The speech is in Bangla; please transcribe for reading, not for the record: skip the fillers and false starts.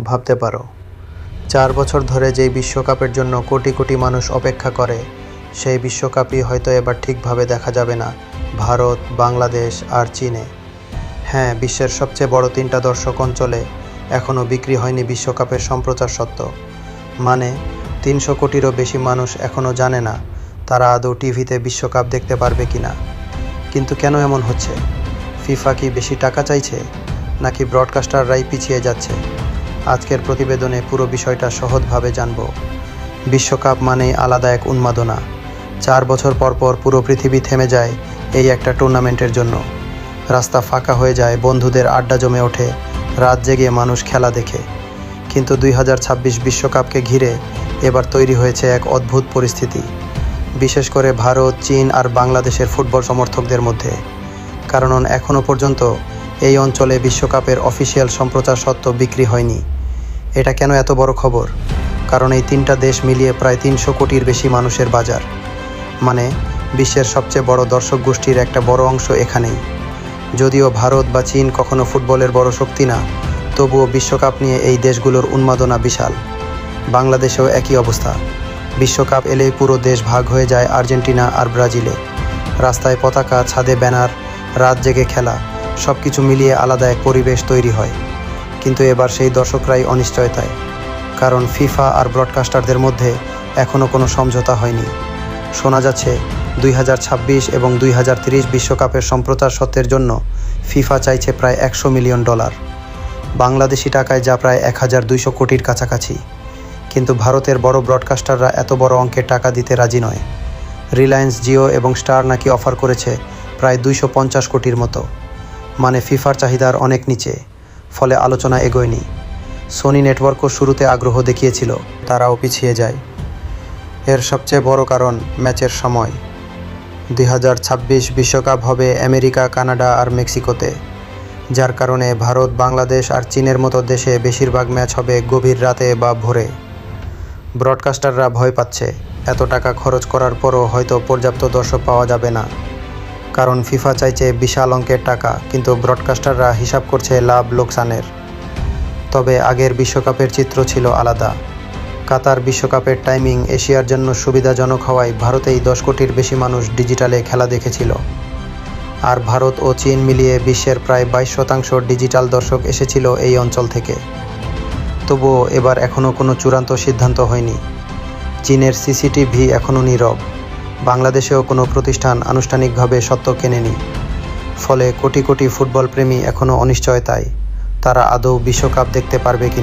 ভাবতে পারো, 4 বছর ধরে যেই বিশ্বকাপের জন্য কোটি কোটি মানুষ অপেক্ষা করে, সেই বিশ্বকাপই হয়তো এবার ঠিকভাবে দেখা যাবে না ভারত, বাংলাদেশ আর চীনে। হ্যাঁ, বিশ্বের সবচেয়ে বড় 3টা দর্শক অঞ্চলে এখনও বিক্রি হয়নি বিশ্বকাপের সম্প্রচার সত্ত্ব। মানে 300 কোটিরও বেশি মানুষ এখনও জানে না তারা আদৌ টিভিতে বিশ্বকাপ দেখতে পারবে কিনা। কিন্তু কেন এমন হচ্ছে? ফিফা কি বেশি টাকা চাইছে, নাকি ব্রডকাস্টাররাই পিছিয়ে যাচ্ছে? আজকের প্রতিবেদনে পুরো বিষয়টা সহজভাবে জানব। বিশ্বকাপ মানেই আলাদা এক উন্মাদনা। 4 বছর পর পর পুরো পৃথিবী থেমে যায় এই একটা টুর্নামেন্টের জন্য। রাস্তা ফাঁকা হয়ে যায়, বন্ধুদের আড্ডা জমে ওঠে, রাত জেগে মানুষ খেলা দেখে। কিন্তু 2026 বিশ্বকাপকে ঘিরে এবার তৈরি হয়েছে এক অদ্ভুত পরিস্থিতি, বিশেষ করে ভারত, চীন আর বাংলাদেশের ফুটবল সমর্থকদের মধ্যে। কারণ এখনও পর্যন্ত এই অঞ্চলে বিশ্বকাপের অফিসিয়াল সম্প্রচার সত্ত্ব বিক্রি হয়নি। এটা কেন এত বড় খবর? কারণ এই 3টা দেশ মিলিয়ে প্রায় 300 কোটির বেশি মানুষের বাজার। মানে বিশ্বের সবচেয়ে বড় দর্শক গোষ্ঠীর একটা বড় অংশ এখানেই। যদিও ভারত বা চীন কখনো ফুটবলের বড় শক্তি না, তবুও বিশ্বকাপ নিয়ে এই দেশগুলোর উন্মাদনা বিশাল। বাংলাদেশেও একই অবস্থা। বিশ্বকাপ এলেই পুরো দেশ ভাগ হয়ে যায় আর্জেন্টিনা আর ব্রাজিলে। রাস্তায় পতাকা, ছাদে ব্যানার, রাত জেগে খেলা, সব কিছু মিলিয়ে আলাদা এক পরিবেশ তৈরি হয়। কিন্তু এবার সেই দর্শকরাই অনিশ্চয়তায়। কারণ ফিফা আর ব্রডকাস্টারদের মধ্যে এখনও কোনো সমঝোতা হয়নি। শোনা যাচ্ছে 2026 এবং 2030 বিশ্বকাপের সম্প্রচার সত্ত্বের জন্য ফিফা চাইছে প্রায় $100 মিলিয়ন, বাংলাদেশি টাকায় যা প্রায় 1200 কোটির কাছাকাছি। কিন্তু ভারতের বড় ব্রডকাস্টাররা এত বড় অঙ্কের টাকা দিতে রাজি নয়। রিলায়েন্স, জিও এবং স্টার নাকি অফার করেছে প্রায় 250 কোটির মতো। মানে ফিফার চাহিদার অনেক নিচে, ফলে আলোচনা এগোয়নি। সোনি নেটওয়ার্কও শুরুতে আগ্রহ দেখিয়েছিল, তারাও পিছিয়ে যায়। এর সবচেয়ে বড় কারণ ম্যাচের সময়। 2026 বিশ্বকাপ হবে আমেরিকা, কানাডা আর মেক্সিকোতে, যার কারণে ভারত, বাংলাদেশ আর চীনের মতো দেশে বেশিরভাগ ম্যাচ হবে গভীর রাতে বা ভোরে। ব্রডকাস্টাররা ভয় পাচ্ছে এত টাকা খরচ করার পরও হয়তো পর্যাপ্ত দর্শক পাওয়া যাবে না। কারণ ফিফা চাইছে বিশাল অঙ্কের টাকা, কিন্তু ব্রডকাস্টাররা হিসাব করছে লাভ লোকসানের। তবে আগের বিশ্বকাপের চিত্র ছিল আলাদা। কাতার বিশ্বকাপের টাইমিং এশিয়ার জন্য সুবিধাজনক হওয়ায় ভারতেই 10 কোটির বেশি মানুষ ডিজিটালে খেলা দেখেছিল। আর ভারত ও চীন মিলিয়ে বিশ্বের প্রায় 22% ডিজিটাল দর্শক এসেছিল এই অঞ্চল থেকে। তবুও এবার এখনও কোনো চূড়ান্ত সিদ্ধান্ত হয়নি। চীনের সিসিটিভি এখনও নীরব। বাংলাদেশেও কোনো প্রতিষ্ঠান আনুষ্ঠানিকভাবে স্বত্ব কেনেনি। ফলে কোটি কোটি ফুটবল প্রেমী এখনও অনিশ্চয়তায়, তারা আদৌ বিশ্বকাপ দেখতে পারবে কিনা।